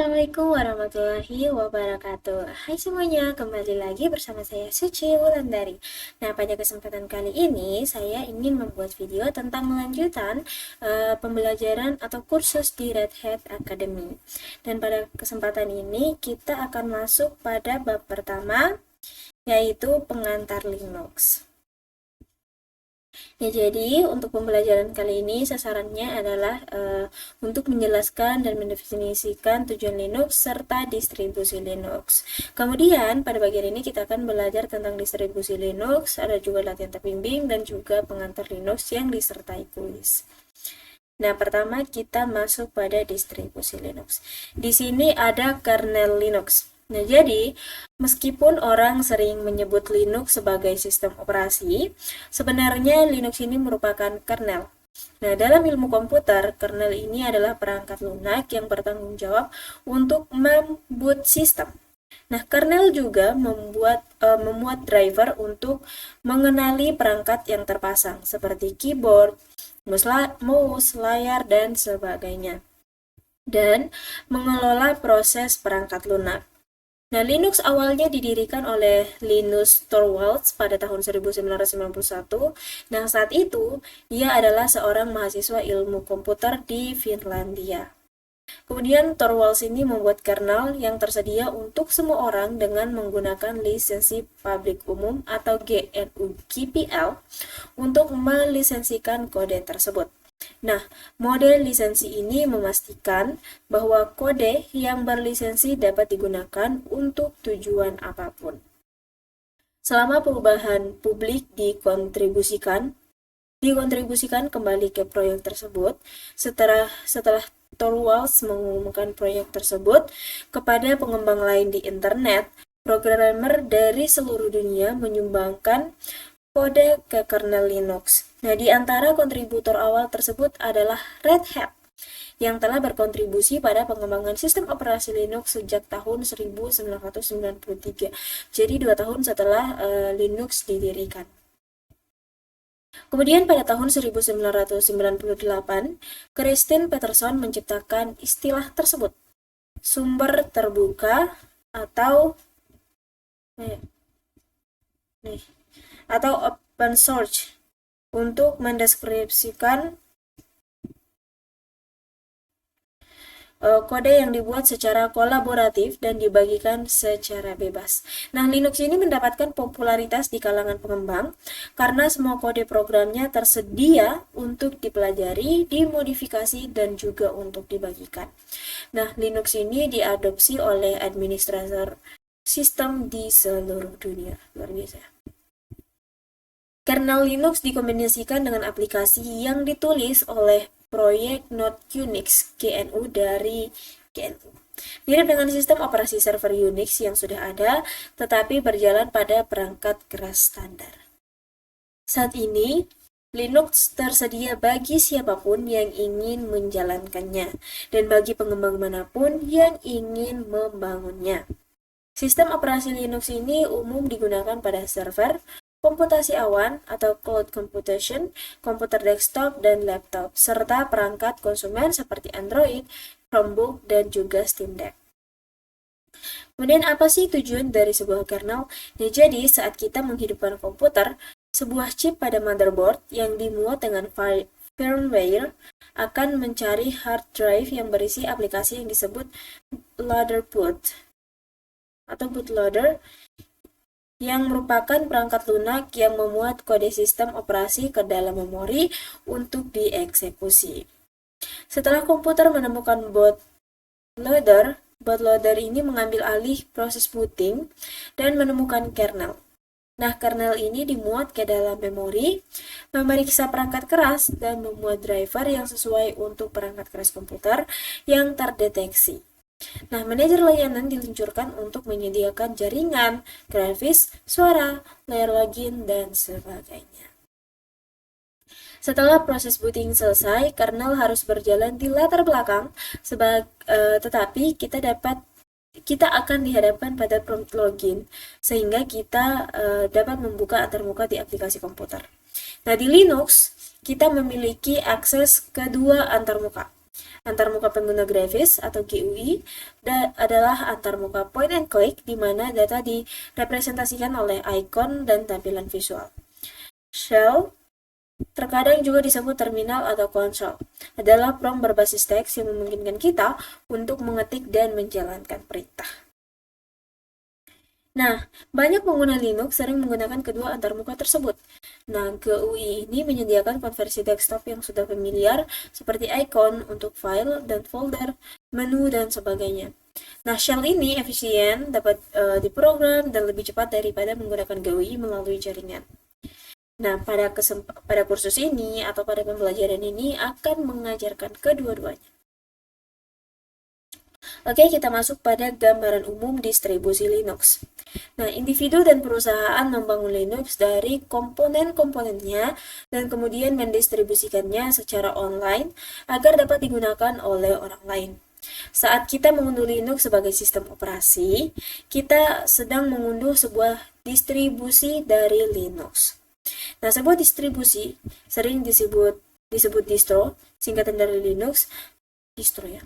Assalamualaikum warahmatullahi wabarakatuh. Hai semuanya, kembali lagi bersama saya Suci Wulandari. Nah, pada kesempatan kali ini saya ingin membuat video tentang melanjutan pembelajaran atau kursus di Red Hat Academy. Dan pada kesempatan ini kita akan masuk pada bab pertama, yaitu pengantar Linux. Ya, jadi untuk pembelajaran kali ini sasarannya adalah untuk menjelaskan dan mendefinisikan tujuan Linux serta distribusi Linux. Kemudian pada bagian ini kita akan belajar tentang distribusi Linux, ada juga latihan terbimbing dan juga pengantar Linux yang disertai kuis. Nah, pertama kita masuk pada distribusi Linux. Di sini ada kernel Linux. Nah, jadi meskipun orang sering menyebut Linux sebagai sistem operasi, sebenarnya Linux ini merupakan kernel. Nah, dalam ilmu komputer, kernel ini adalah perangkat lunak yang bertanggung jawab untuk memboot sistem. Nah, kernel juga memuat driver untuk mengenali perangkat yang terpasang, seperti keyboard, mouse, layar, dan sebagainya. Dan mengelola proses perangkat lunak. Nah, Linux awalnya didirikan oleh Linus Torvalds pada tahun 1991. Nah, saat itu ia adalah seorang mahasiswa ilmu komputer di Finlandia. Kemudian Torvalds ini membuat kernel yang tersedia untuk semua orang dengan menggunakan lisensi publik umum atau GNU GPL untuk melisensikan kode tersebut. Nah, model lisensi ini memastikan bahwa kode yang berlisensi dapat digunakan untuk tujuan apapun. Selama perubahan publik dikontribusikan kembali ke proyek tersebut setelah Torvalds mengumumkan proyek tersebut kepada pengembang lain di internet. Programmer dari seluruh dunia menyumbangkan kode ke kernel Linux. Nah, di antara kontributor awal tersebut adalah Red Hat yang telah berkontribusi pada pengembangan sistem operasi Linux sejak tahun 1993. Jadi 2 tahun setelah Linux didirikan. Kemudian pada tahun 1998, Christine Peterson menciptakan istilah tersebut, sumber terbuka atau open source, untuk mendeskripsikan kode yang dibuat secara kolaboratif dan dibagikan secara bebas. Nah, Linux ini mendapatkan popularitas di kalangan pengembang karena semua kode programnya tersedia untuk dipelajari, dimodifikasi, dan juga untuk dibagikan. Nah, Linux ini diadopsi oleh administrator sistem di seluruh dunia. Luar biasa. Kernel Linux dikombinasikan dengan aplikasi yang ditulis oleh proyek Node Unix GNU dari GNU. Mirip dengan sistem operasi server Unix yang sudah ada, tetapi berjalan pada perangkat keras standar. Saat ini, Linux tersedia bagi siapapun yang ingin menjalankannya, dan bagi pengembang manapun yang ingin membangunnya. Sistem operasi Linux ini umum digunakan pada server, komputasi awan atau cloud computation, komputer desktop dan laptop, serta perangkat konsumen seperti Android, Chromebook, dan juga Steam Deck. Kemudian apa sih tujuan dari sebuah kernel? Nah, jadi saat kita menghidupkan komputer, sebuah chip pada motherboard yang dimuat dengan firmware akan mencari hard drive yang berisi aplikasi yang disebut loader boot atau bootloader, yang merupakan perangkat lunak yang memuat kode sistem operasi ke dalam memori untuk dieksekusi. Setelah komputer menemukan bootloader ini mengambil alih proses booting dan menemukan kernel. Nah, kernel ini dimuat ke dalam memori, memeriksa perangkat keras, dan memuat driver yang sesuai untuk perangkat keras komputer yang terdeteksi. Nah, manajer layanan diluncurkan untuk menyediakan jaringan, grafis, suara, layar login, dan sebagainya. Setelah proses booting selesai, kernel harus berjalan di latar belakang, tetapi kita akan dihadapkan pada prompt login, sehingga kita dapat membuka antarmuka di aplikasi komputer. Nah, di Linux, kita memiliki akses kedua antarmuka, Antarmuka pengguna grafis atau GUI adalah antarmuka point and click di mana data direpresentasikan oleh icon dan tampilan visual. Shell terkadang juga disebut terminal atau konsol, adalah prompt berbasis teks yang memungkinkan kita untuk mengetik dan menjalankan perintah. Nah, banyak pengguna Linux sering menggunakan kedua antarmuka tersebut. Nah, GUI ini menyediakan konversi desktop yang sudah familiar, seperti icon untuk file dan folder, menu, dan sebagainya. Nah, shell ini efisien, dapat diprogram, dan lebih cepat daripada menggunakan GUI melalui jaringan. Nah, pada kursus ini atau pada pembelajaran ini akan mengajarkan kedua-duanya. Oke, kita masuk pada gambaran umum distribusi Linux. Nah, individu dan perusahaan membangun Linux dari komponen-komponennya dan kemudian mendistribusikannya secara online agar dapat digunakan oleh orang lain. Saat kita mengunduh Linux sebagai sistem operasi, kita sedang mengunduh sebuah distribusi dari Linux. Nah, sebuah distribusi sering disebut distro, singkatan dari Linux, distro ya,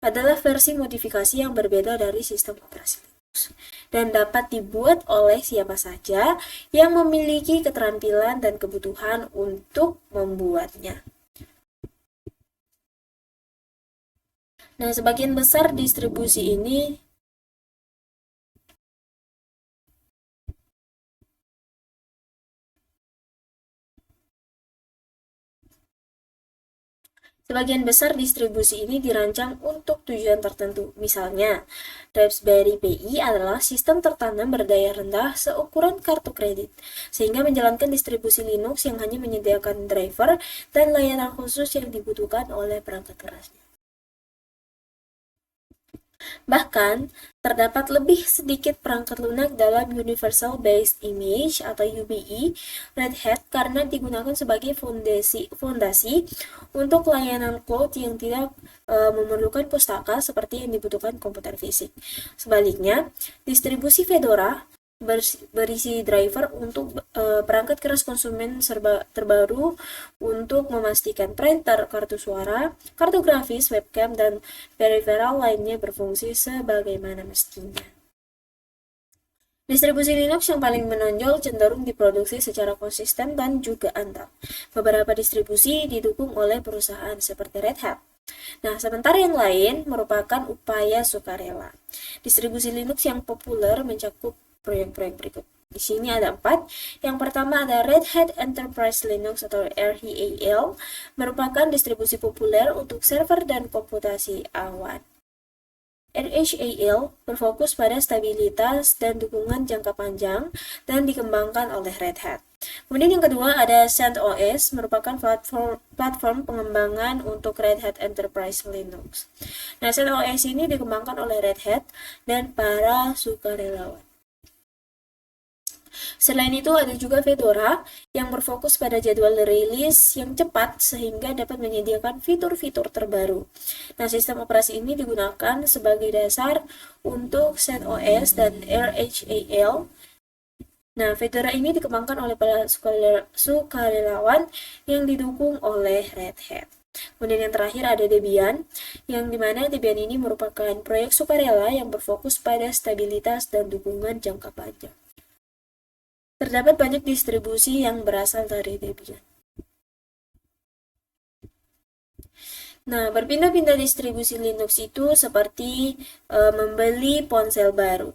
adalah versi modifikasi yang berbeda dari sistem operasi Linux dan dapat dibuat oleh siapa saja yang memiliki keterampilan dan kebutuhan untuk membuatnya. Nah, sebagian besar distribusi ini Sebagian besar distribusi ini dirancang untuk tujuan tertentu. Misalnya, Raspberry Pi adalah sistem tertanam berdaya rendah seukuran kartu kredit, sehingga menjalankan distribusi Linux yang hanya menyediakan driver dan layanan khusus yang dibutuhkan oleh perangkat kerasnya. Bahkan, terdapat lebih sedikit perangkat lunak dalam Universal Basic Image atau UBI Red Hat karena digunakan sebagai fondasi untuk layanan cloud yang tidak memerlukan pustaka seperti yang dibutuhkan komputer fisik. Sebaliknya, distribusi Fedora berisi driver untuk perangkat keras konsumen terbaru untuk memastikan printer, kartu suara, kartu grafis, webcam, dan peripheral lainnya berfungsi sebagaimana mestinya. Distribusi Linux yang paling menonjol cenderung diproduksi secara konsisten dan juga andal. Beberapa distribusi didukung oleh perusahaan seperti Red Hat. Nah, sementara yang lain merupakan upaya sukarela. Distribusi Linux yang populer mencakup proyek-proyek berikut. Di sini ada 4. Yang pertama ada Red Hat Enterprise Linux atau RHEL, merupakan distribusi populer untuk server dan komputasi awan. RHEL berfokus pada stabilitas dan dukungan jangka panjang dan dikembangkan oleh Red Hat. Kemudian yang kedua ada CentOS, merupakan platform pengembangan untuk Red Hat Enterprise Linux. Nah, CentOS ini dikembangkan oleh Red Hat dan para sukarelawan. Selain itu ada juga Fedora yang berfokus pada jadwal rilis yang cepat sehingga dapat menyediakan fitur-fitur terbaru. Nah, sistem operasi ini digunakan sebagai dasar untuk CentOS dan RHEL. Nah, Fedora ini dikembangkan oleh para sukarelawan yang didukung oleh Red Hat. Kemudian yang terakhir ada Debian, yang dimana Debian ini merupakan proyek sukarela yang berfokus pada stabilitas dan dukungan jangka panjang. Terdapat banyak distribusi yang berasal dari Debian. Nah, berpindah-pindah distribusi Linux itu seperti membeli ponsel baru.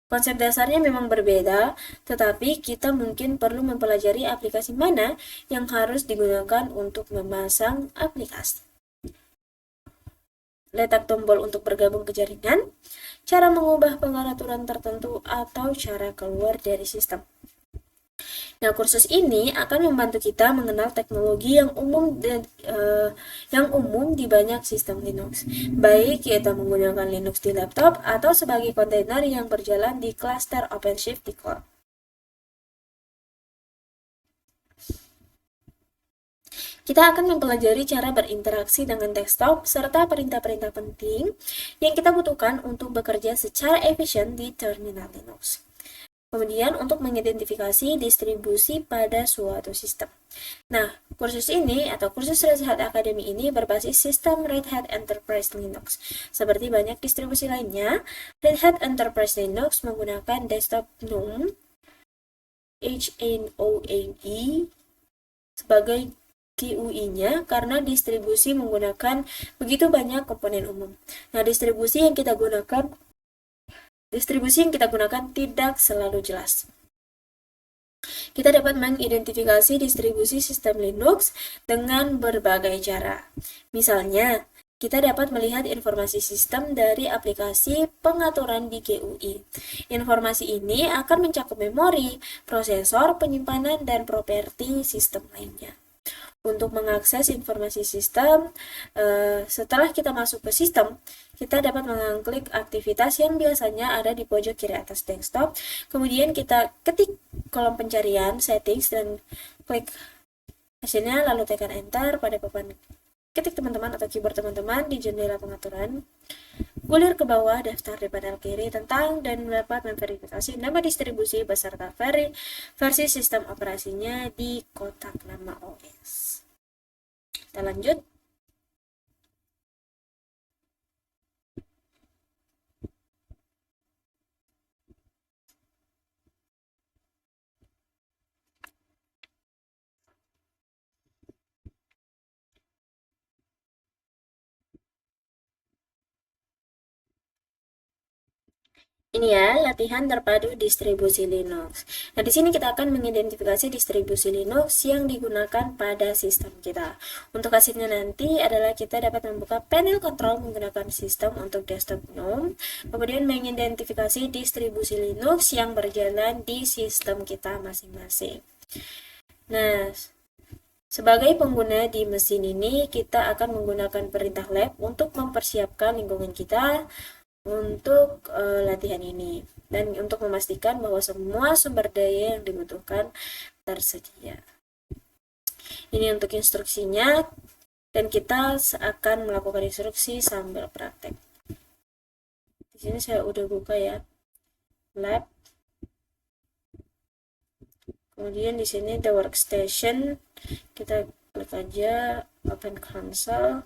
Konsep dasarnya memang berbeda, tetapi kita mungkin perlu mempelajari aplikasi mana yang harus digunakan untuk memasang aplikasi. Letak tombol untuk bergabung ke jaringan, cara mengubah pengaturan tertentu, atau cara keluar dari sistem. Nah, kursus ini akan membantu kita mengenal teknologi yang umum di banyak sistem Linux, baik kita menggunakan Linux di laptop atau sebagai kontainer yang berjalan di cluster OpenShift di cloud. Kita akan mempelajari cara berinteraksi dengan desktop serta perintah-perintah penting yang kita butuhkan untuk bekerja secara efisien di terminal Linux. Kemudian untuk mengidentifikasi distribusi pada suatu sistem. Nah, kursus ini atau kursus Red Hat Academy ini berbasis sistem Red Hat Enterprise Linux. Seperti banyak distribusi lainnya, Red Hat Enterprise Linux menggunakan desktop GNOME HNOME sebagai GUI-nya karena distribusi menggunakan begitu banyak komponen umum. Nah, distribusi yang kita gunakan tidak selalu jelas. Kita dapat mengidentifikasi distribusi sistem Linux dengan berbagai cara. Misalnya, kita dapat melihat informasi sistem dari aplikasi pengaturan di GUI. Informasi ini akan mencakup memori, prosesor, penyimpanan, dan properti sistem lainnya. Untuk mengakses informasi sistem, setelah kita masuk ke sistem, kita dapat mengklik aktivitas yang biasanya ada di pojok kiri atas desktop. Kemudian kita ketik kolom pencarian settings dan klik hasilnya, lalu tekan enter pada papan ketik teman-teman atau keyboard teman-teman di jendela pengaturan. Gulir ke bawah daftar di panel kiri tentang dan dapat memverifikasi nama distribusi beserta versi sistem operasinya di kotak nama OS. Kita lanjut. Ini ya, latihan terpadu distribusi Linux. Nah, di sini kita akan mengidentifikasi distribusi Linux yang digunakan pada sistem kita. Untuk hasilnya nanti adalah kita dapat membuka panel kontrol menggunakan sistem untuk desktop GNOME, kemudian mengidentifikasi distribusi Linux yang berjalan di sistem kita masing-masing. Nah, sebagai pengguna di mesin ini, kita akan menggunakan perintah lab untuk mempersiapkan lingkungan kita untuk latihan ini dan untuk memastikan bahwa semua sumber daya yang dibutuhkan tersedia. Ini untuk instruksinya dan kita akan melakukan instruksi sambil praktek. Di sini saya udah buka ya lab. Kemudian di sini the workstation, kita klik aja open console.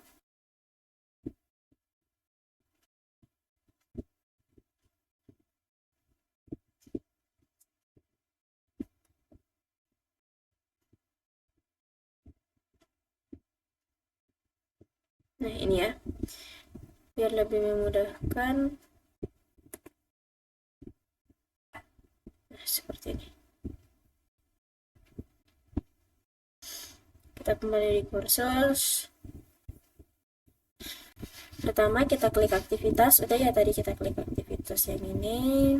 Nah, ini ya, biar lebih memudahkan. Nah, seperti ini. Kita kembali di kursus. Pertama kita klik aktivitas. Udah ya, tadi kita klik aktivitas yang ini.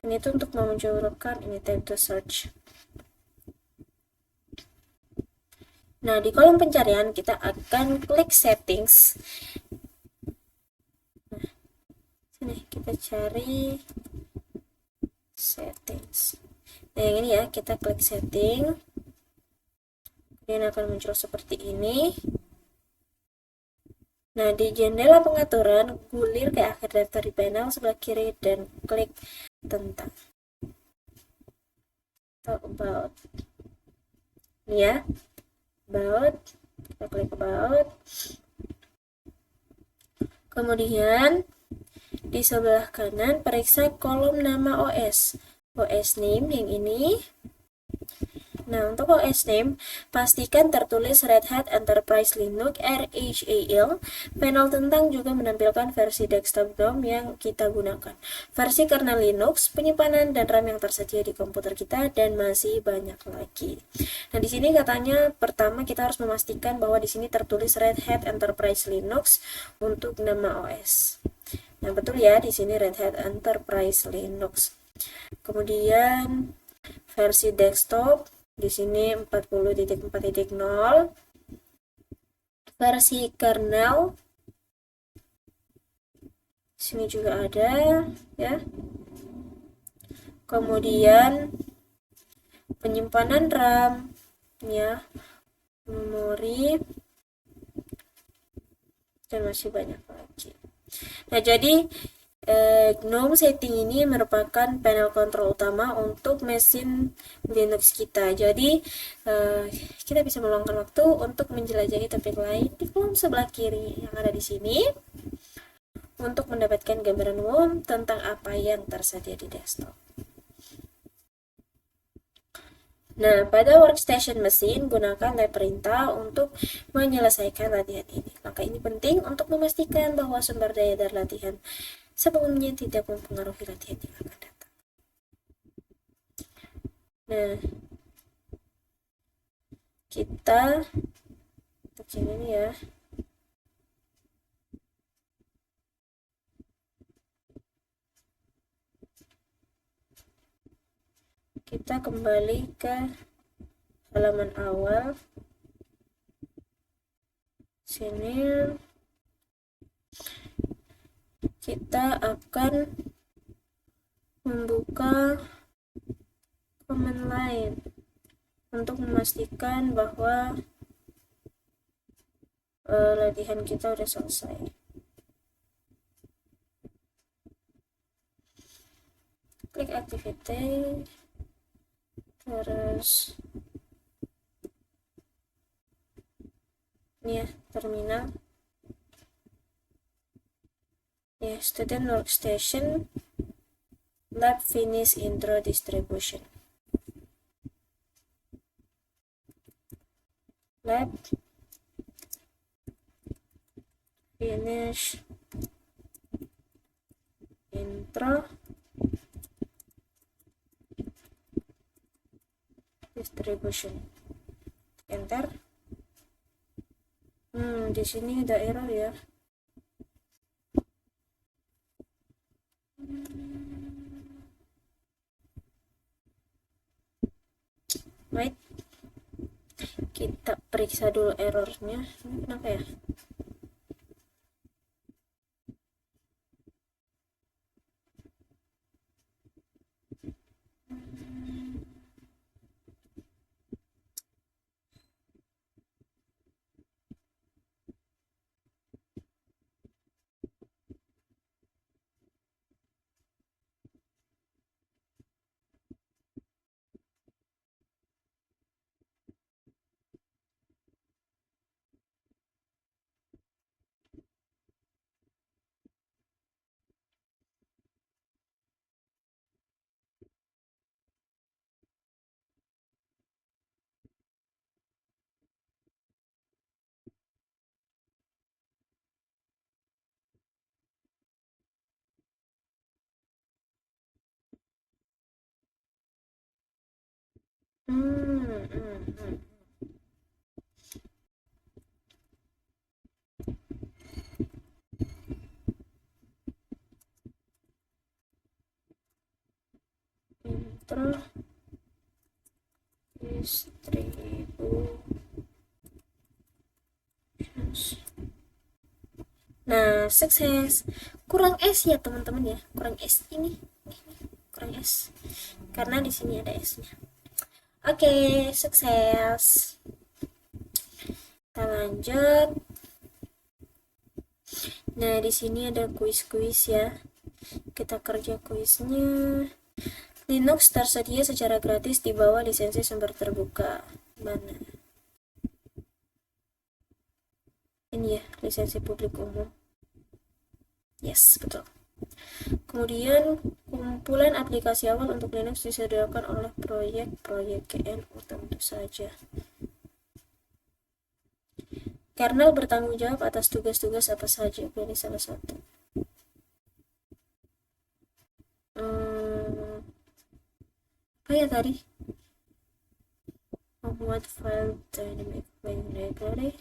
Ini tuh untuk memunculkan ini time to search. Nah, di kolom pencarian kita akan klik settings. Nah, sini kita cari settings. Nah, yang ini ya, kita klik setting. Kemudian akan muncul seperti ini. Nah, di jendela pengaturan, gulir ke akhir daftar di panel sebelah kiri dan klik tentang. Talk about. Ini ya. About, kita klik about. Kemudian di sebelah kanan periksa kolom nama OS name yang ini. Nah, untuk OS name pastikan tertulis Red Hat Enterprise Linux RHAL. Panel tentang juga menampilkan versi desktop GNOME yang kita gunakan, versi kernel Linux, penyimpanan dan RAM yang tersedia di komputer kita, dan masih banyak lagi. Nah, di sini katanya pertama kita harus memastikan bahwa di sini tertulis Red Hat Enterprise Linux untuk nama OS. Nah, betul ya, di sini Red Hat Enterprise Linux. Kemudian versi desktop di sini 40.4.0. Versi kernel sini juga ada ya. Kemudian penyimpanan RAM ya, memori, dan masih banyak lagi. Nah, jadi GNOME setting ini merupakan panel kontrol utama untuk mesin Linux kita. Jadi kita bisa meluangkan waktu untuk menjelajahi topik lain di kolom sebelah kiri yang ada di sini untuk mendapatkan gambaran umum tentang apa yang tersedia di desktop. Nah, pada workstation mesin, gunakan lab perintah untuk menyelesaikan latihan ini. Langkah ini penting untuk memastikan bahwa sumber daya dari latihan sebelumnya tidak mempengaruhi latihan yang akan datang. Nah, kita untuk ini ya. Kita kembali ke halaman awal. Sini kita akan membuka command line untuk memastikan bahwa latihan kita udah selesai. Klik activity, terus ini ya, terminal ya, student workstation lab finish intro distribution, lab finish intro distribution, enter. Di sini ada error ya. Wait, kita periksa dulu errornya. Ini kenapa ya? Intro distributions. Nah, sukses. Kurang S ya teman-teman ya, kurang S ini kurang S karena di sini ada S-nya. Oke, sukses. Kita lanjut. Nah, di sini ada kuis-kuis ya. Kita kerja kuisnya. Linux tersedia secara gratis di bawah lisensi sumber terbuka. Mana? Ini ya, lisensi publik umum. Yes, betul. Kemudian kumpulan aplikasi awal untuk Linux disediakan oleh proyek GNU tentu saja. Kernel bertanggung jawab atas tugas-tugas apa saja, pilih salah satu. Apa ya tadi? Membuat file dynamic library.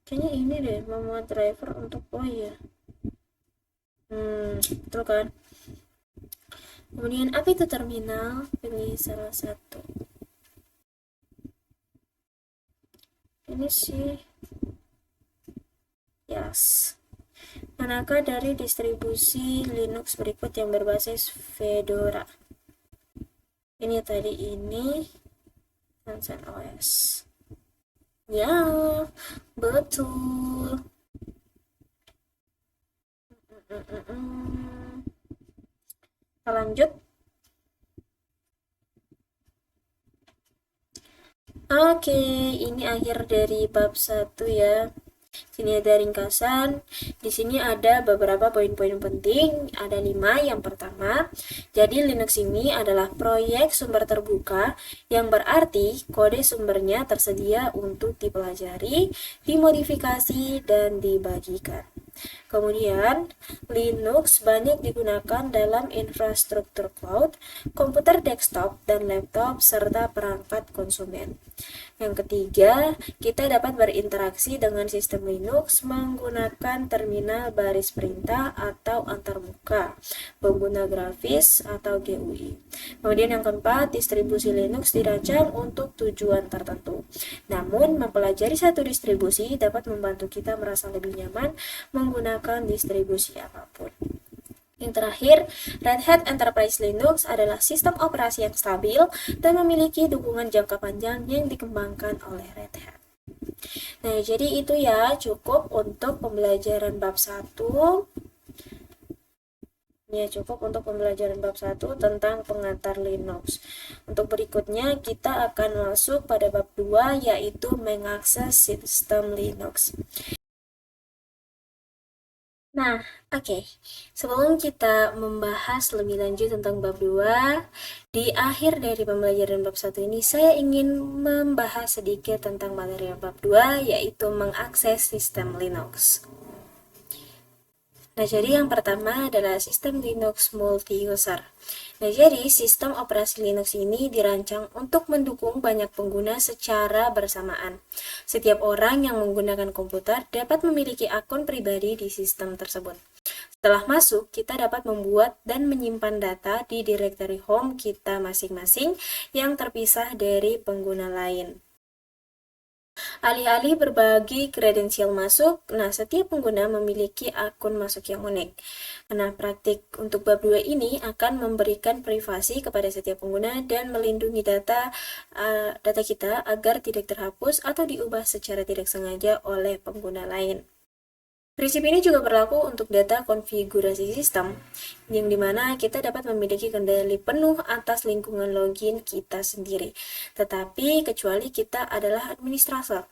Kayaknya ini deh, memuat driver untuk ya. Betul kan? Kemudian apa itu terminal? Pilih salah satu. Ini sih yes. Manakah dari distribusi Linux berikut yang berbasis Fedora? Ini tadi ini Sunshine OS. Ya, betul. Kita lanjut. Oke, ini akhir dari bab 1 ya. Sini ada ringkasan. Di sini ada beberapa poin-poin penting. Ada 5. Yang pertama, jadi Linux ini adalah proyek sumber terbuka yang berarti kode sumbernya tersedia untuk dipelajari, dimodifikasi, dan dibagikan. Kemudian, Linux banyak digunakan dalam infrastruktur cloud, komputer desktop dan laptop, serta perangkat konsumen. Yang ketiga, kita dapat berinteraksi dengan sistem Linux menggunakan terminal baris perintah atau antarmuka, pengguna grafis atau GUI. Kemudian yang keempat, distribusi Linux dirancang untuk tujuan tertentu. Namun, mempelajari satu distribusi dapat membantu kita merasa lebih nyaman menggunakan distribusi apapun. Yang terakhir, Red Hat Enterprise Linux adalah sistem operasi yang stabil dan memiliki dukungan jangka panjang yang dikembangkan oleh Red Hat. Nah, jadi itu ya cukup untuk pembelajaran bab 1. Ya, cukup untuk pembelajaran bab 1 tentang pengantar Linux. Untuk berikutnya kita akan masuk pada bab 2 yaitu mengakses sistem Linux. Nah, oke. Sebelum kita membahas lebih lanjut tentang bab 2, di akhir dari pembelajaran bab 1 ini saya ingin membahas sedikit tentang materi bab 2 yaitu mengakses sistem Linux. Nah, jadi yang pertama adalah sistem Linux multi-user. Nah, jadi sistem operasi Linux ini dirancang untuk mendukung banyak pengguna secara bersamaan. Setiap orang yang menggunakan komputer dapat memiliki akun pribadi di sistem tersebut. Setelah masuk, kita dapat membuat dan menyimpan data di directory home kita masing-masing yang terpisah dari pengguna lain. Alih-alih berbagi kredensial masuk, nah setiap pengguna memiliki akun masuk yang unik. Nah, praktik untuk bab 2 ini akan memberikan privasi kepada setiap pengguna dan melindungi data kita agar tidak terhapus atau diubah secara tidak sengaja oleh pengguna lain. Prinsip ini juga berlaku untuk data konfigurasi sistem, yang dimana kita dapat memiliki kendali penuh atas lingkungan login kita sendiri, tetapi kecuali kita adalah administrator.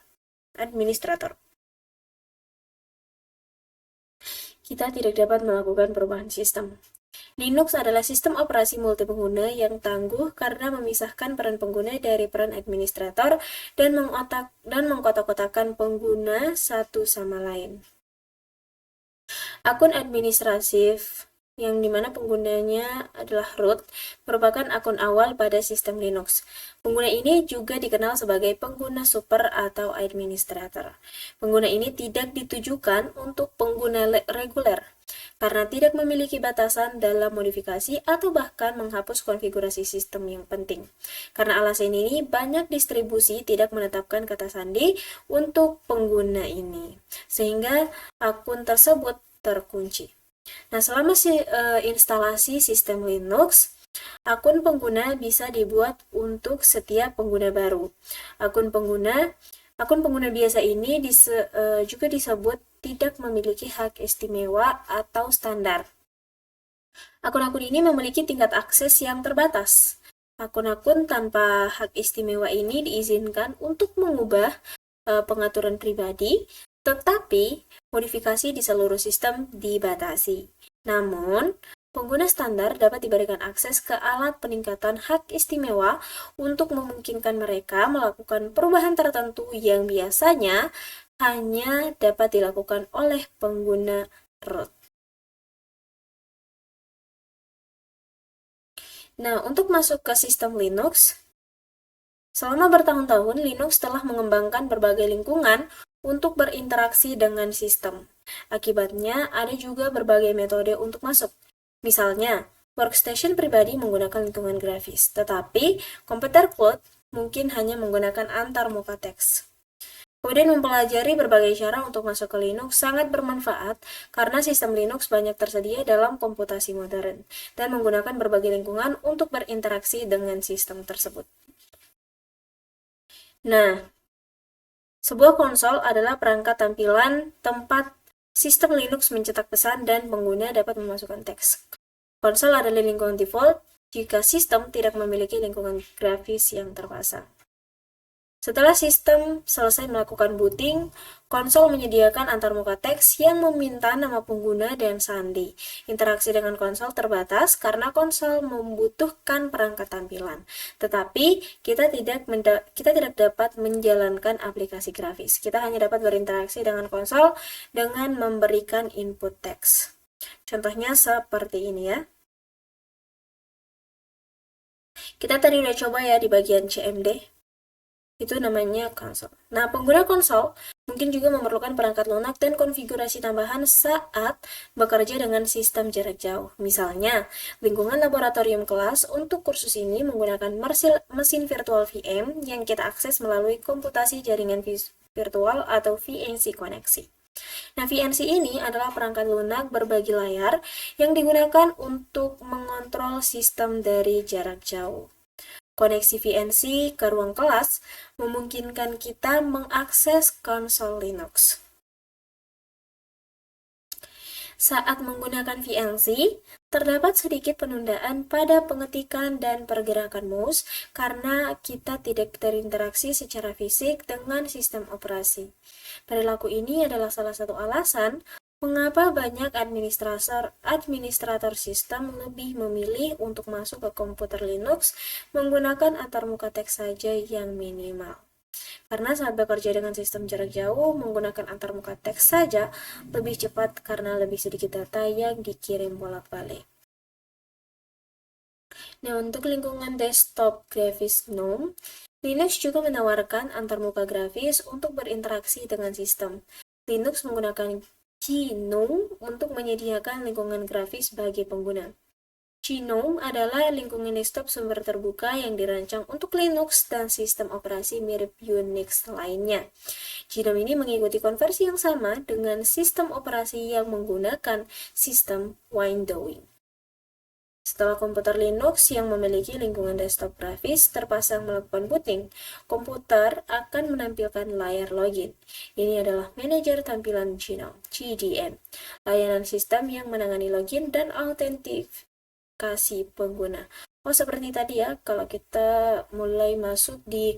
Kita tidak dapat melakukan perubahan sistem. Linux adalah sistem operasi multipengguna yang tangguh karena memisahkan peran pengguna dari peran administrator dan mengkotak-kotakan pengguna satu sama lain. Akun administratif yang dimana penggunanya adalah root, merupakan akun awal pada sistem Linux. Pengguna ini juga dikenal sebagai pengguna super atau administrator. Pengguna ini tidak ditujukan untuk pengguna reguler, karena tidak memiliki batasan dalam modifikasi atau bahkan menghapus konfigurasi sistem yang penting. Karena alasan ini, banyak distribusi tidak menetapkan kata sandi untuk pengguna ini, sehingga akun tersebut terkunci. Nah, selama instalasi sistem Linux, akun pengguna bisa dibuat untuk setiap pengguna baru. Akun pengguna biasa ini juga disebut tidak memiliki hak istimewa atau standar. Akun-akun ini memiliki tingkat akses yang terbatas. Akun-akun tanpa hak istimewa ini diizinkan untuk mengubah pengaturan pribadi, tetapi modifikasi di seluruh sistem dibatasi. Namun, pengguna standar dapat diberikan akses ke alat peningkatan hak istimewa untuk memungkinkan mereka melakukan perubahan tertentu yang biasanya hanya dapat dilakukan oleh pengguna root. Nah, untuk masuk ke sistem Linux, selama bertahun-tahun Linux telah mengembangkan berbagai lingkungan untuk berinteraksi dengan sistem. Akibatnya, ada juga berbagai metode untuk masuk. Misalnya, workstation pribadi menggunakan lingkungan grafis, tetapi komputer cloud mungkin hanya menggunakan antarmuka teks. Kemudian mempelajari berbagai cara untuk masuk ke Linux sangat bermanfaat karena sistem Linux banyak tersedia dalam komputasi modern dan menggunakan berbagai lingkungan untuk berinteraksi dengan sistem tersebut. Nah, Sebuah konsol adalah perangkat tampilan tempat sistem Linux mencetak pesan dan pengguna dapat memasukkan teks. Konsol adalah lingkungan default jika sistem tidak memiliki lingkungan grafis yang terpasang. Setelah sistem selesai melakukan booting, konsol menyediakan antarmuka teks yang meminta nama pengguna dan sandi. Interaksi dengan konsol terbatas karena konsol membutuhkan perangkat tampilan. Tetapi kita tidak dapat menjalankan aplikasi grafis. Kita hanya dapat berinteraksi dengan konsol dengan memberikan input teks. Contohnya seperti ini ya. Kita tadi udah coba ya di bagian CMD. Itu namanya konsol. Nah, pengguna konsol mungkin juga memerlukan perangkat lunak dan konfigurasi tambahan saat bekerja dengan sistem jarak jauh. Misalnya, lingkungan laboratorium kelas untuk kursus ini menggunakan mesin virtual VM yang kita akses melalui komputasi jaringan virtual atau VNC koneksi. Nah, VNC ini adalah perangkat lunak berbagi layar yang digunakan untuk mengontrol sistem dari jarak jauh. Koneksi VNC ke ruang kelas memungkinkan kita mengakses konsol Linux. Saat menggunakan VNC, terdapat sedikit penundaan pada pengetikan dan pergerakan mouse karena kita tidak berinteraksi secara fisik dengan sistem operasi. Perilaku ini adalah salah satu alasan mengapa banyak administrator sistem lebih memilih untuk masuk ke komputer Linux menggunakan antarmuka teks saja yang minimal. Karena saat bekerja dengan sistem jarak jauh, menggunakan antarmuka teks saja lebih cepat karena lebih sedikit data yang dikirim bolak-balik. Nah, untuk lingkungan desktop grafis GNOME, Linux juga menawarkan antarmuka grafis untuk berinteraksi dengan sistem. Linux menggunakan GNOME untuk menyediakan lingkungan grafis bagi pengguna. GNOME adalah lingkungan desktop sumber terbuka yang dirancang untuk Linux dan sistem operasi mirip Unix lainnya. GNOME ini mengikuti konversi yang sama dengan sistem operasi yang menggunakan sistem windowing. Setelah komputer Linux yang memiliki lingkungan desktop grafis terpasang melakukan booting, komputer akan menampilkan layar login. Ini adalah manajer tampilan GNOME, GDM, layanan sistem yang menangani login dan autentikasi pengguna. Oh, seperti tadi ya, kalau kita mulai masuk di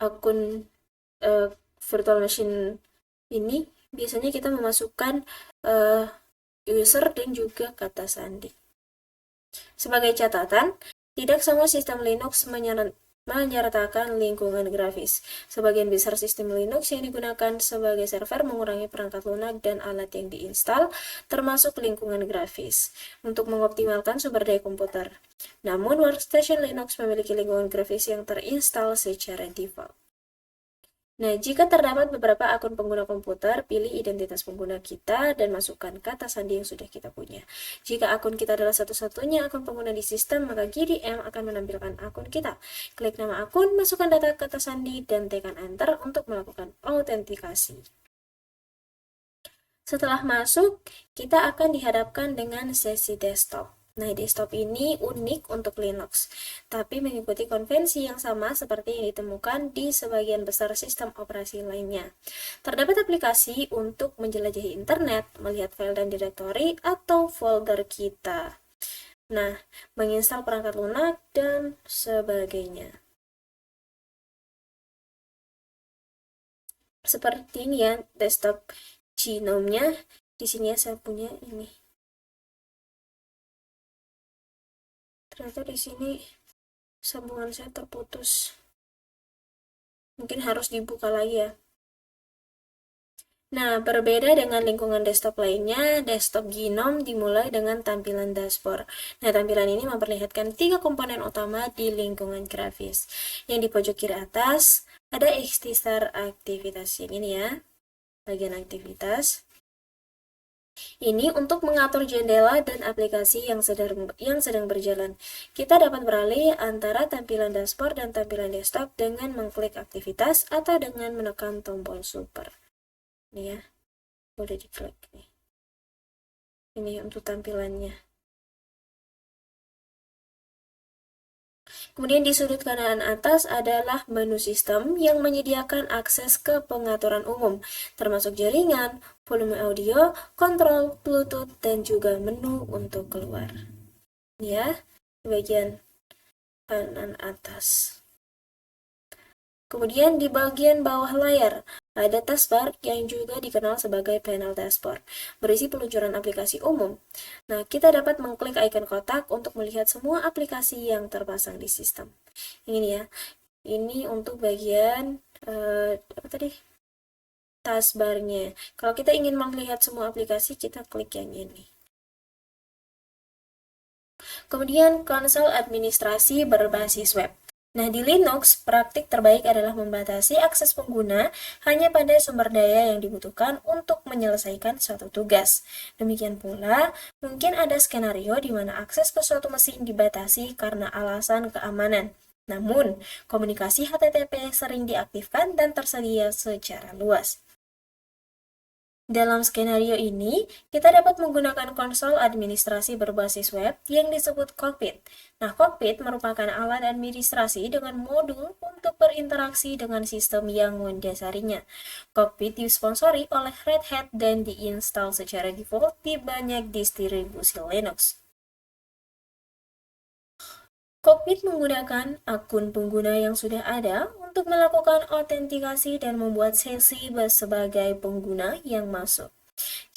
akun virtual machine ini, biasanya kita memasukkan user dan juga kata sandi. Sebagai catatan, tidak semua sistem Linux menyertakan lingkungan grafis. Sebagian besar sistem Linux yang digunakan sebagai server mengurangi perangkat lunak dan alat yang diinstal, termasuk lingkungan grafis, untuk mengoptimalkan sumber daya komputer. Namun, workstation Linux memiliki lingkungan grafis yang terinstal secara default. Nah, jika terdapat beberapa akun pengguna komputer, pilih identitas pengguna kita dan masukkan kata sandi yang sudah kita punya. Jika akun kita adalah satu-satunya akun pengguna di sistem, maka GDM akan menampilkan akun kita. Klik nama akun, masukkan data kata sandi, dan tekan Enter untuk melakukan autentikasi. Setelah masuk, kita akan dihadapkan dengan sesi desktop. Nah, desktop ini unik untuk Linux, tapi mengikuti konvensi yang sama seperti yang ditemukan di sebagian besar sistem operasi lainnya. Terdapat aplikasi untuk menjelajahi internet, melihat file dan direktori, atau folder kita. Nah, menginstal perangkat lunak, dan sebagainya. Seperti ini ya, desktop GNOME-nya. Di sini ya saya punya ini. Ternyata di sini sambungan saya terputus. Mungkin harus dibuka lagi ya. Nah, berbeda dengan lingkungan desktop lainnya, desktop GNOME dimulai dengan tampilan dashboard. Nah, tampilan ini memperlihatkan 3 komponen utama di lingkungan grafis. Yang di pojok kiri atas ada ikhtisar aktivitas. Yang ini ya, bagian aktivitas. Ini untuk mengatur jendela dan aplikasi yang sedang berjalan. Kita dapat beralih antara tampilan dashboard dan tampilan desktop dengan mengklik aktivitas atau dengan menekan tombol super. Ini ya, udah diklik nih. Ini untuk tampilannya. Kemudian di sudut kanan atas adalah menu sistem yang menyediakan akses ke pengaturan umum, termasuk jaringan, volume audio, kontrol, Bluetooth, dan juga menu untuk keluar. Ya, bagian kanan atas. Kemudian di bagian bawah layar ada taskbar yang juga dikenal sebagai panel dashboard, berisi peluncuran aplikasi umum. Nah, kita dapat mengklik icon kotak untuk melihat semua aplikasi yang terpasang di sistem. Ini ya, ini untuk bagian apa tadi? Taskbarnya. Kalau kita ingin melihat semua aplikasi, kita klik yang ini. Kemudian konsol administrasi berbasis web. Nah, di Linux, praktik terbaik adalah membatasi akses pengguna hanya pada sumber daya yang dibutuhkan untuk menyelesaikan suatu tugas. Demikian pula, mungkin ada skenario di mana akses ke suatu mesin dibatasi karena alasan keamanan. Namun, komunikasi HTTP sering diaktifkan dan tersedia secara luas. Dalam skenario ini, kita dapat menggunakan konsol administrasi berbasis web yang disebut Cockpit. Nah, Cockpit merupakan alat administrasi dengan modul untuk berinteraksi dengan sistem yang mendasarinya. Cockpit disponsori oleh Red Hat dan diinstal secara default di banyak distribusi Linux. Cockpit menggunakan akun pengguna yang sudah ada untuk melakukan autentikasi dan membuat sesi sebagai pengguna yang masuk.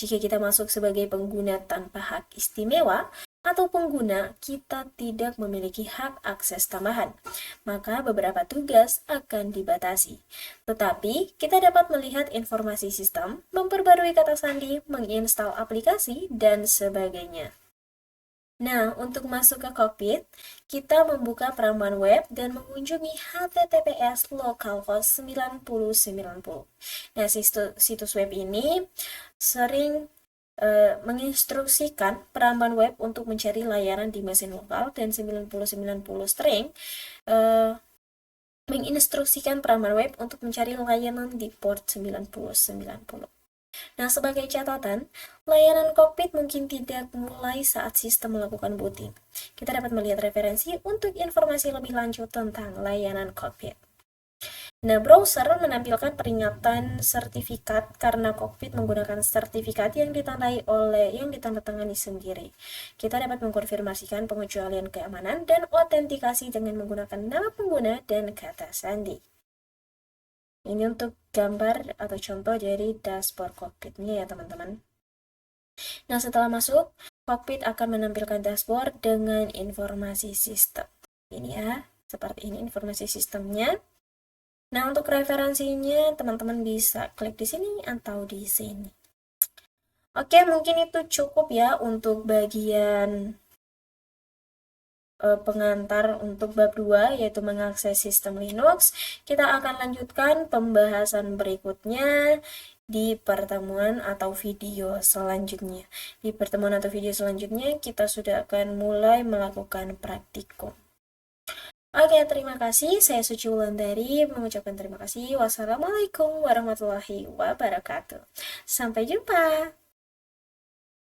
Jika kita masuk sebagai pengguna tanpa hak istimewa atau pengguna kita tidak memiliki hak akses tambahan, maka beberapa tugas akan dibatasi. Tetapi, kita dapat melihat informasi sistem, memperbarui kata sandi, menginstal aplikasi, dan sebagainya. Nah, untuk masuk ke Cockpit, kita membuka peramban web dan mengunjungi https localhost 9090. Nah, situs web ini sering menginstruksikan peramban web untuk mencari layanan di mesin lokal, dan 9090 string menginstruksikan peramban web untuk mencari layanan di port 9090. Nah, sebagai catatan, layanan Cockpit mungkin tidak mulai saat sistem melakukan booting. Kita dapat melihat referensi untuk informasi lebih lanjut tentang layanan Cockpit. Nah, browser menampilkan peringatan sertifikat karena Cockpit menggunakan sertifikat yang ditandatangani sendiri. Kita dapat mengkonfirmasikan pengecualian keamanan dan autentikasi dengan menggunakan nama pengguna dan kata sandi. Ini untuk gambar atau contoh dari dashboard Cockpitnya ya teman-teman. Nah, setelah masuk, Cockpit akan menampilkan dashboard dengan informasi sistem. Ini ya, seperti ini informasi sistemnya. Nah, untuk referensinya teman-teman bisa klik di sini atau di sini. Oke, mungkin itu cukup ya untuk bagian pengantar untuk bab 2, yaitu mengakses sistem Linux. Kita akan lanjutkan pembahasan berikutnya di pertemuan atau video selanjutnya. Di pertemuan atau video selanjutnya kita sudah akan mulai melakukan praktikum. Oke, terima kasih. Saya Suci Wulandari mengucapkan terima kasih. Wassalamualaikum warahmatullahi wabarakatuh. Sampai jumpa.